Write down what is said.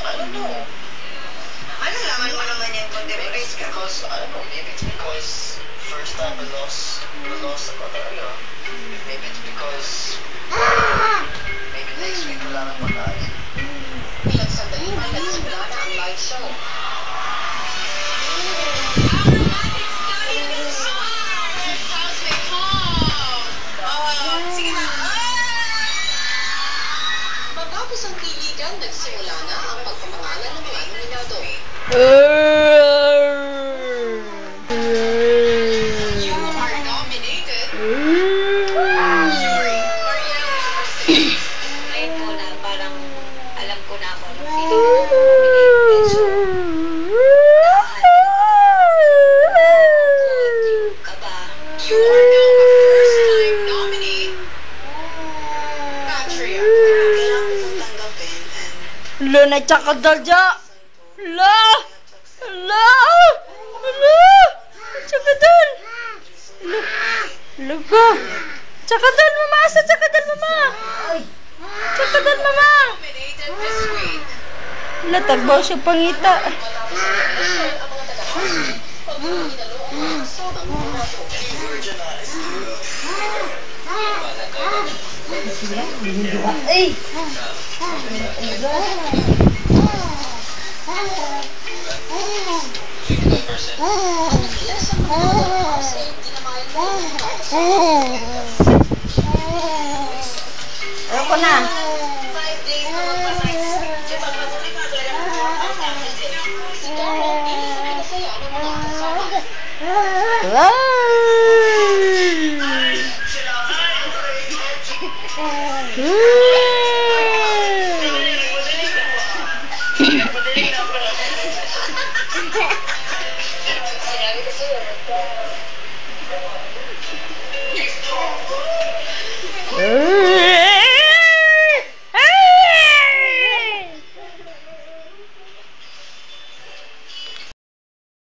I don't know. Ano laman mo naman yan kung Maybe it's because, I don't know, maybe it's because first time we lost ako talaga. Maybe it's because maybe next week wala nang pagkain. ilang sandali ay nagsimula na ang live show. Matapos ang tiligan, nagsimula na ang pagpapangalan ng mga nominado. You are nominated. Sorry, Mariana. Ngayon ko na parang alam ko na ako ng feeling ko na medyo yung kaba. You are now a first-time nominee. Patria. Kailangan ko pong tanggapin and Lo, nagsakadal dya! Lo! Lo! Lo! Nagsakadal! Lo! Lo ka! Tsakadal, mama! Asa tsakadal, mama! Tsakadal, mama! nominated this week. Latagbaw siya pangita. Ay! Ayoko na.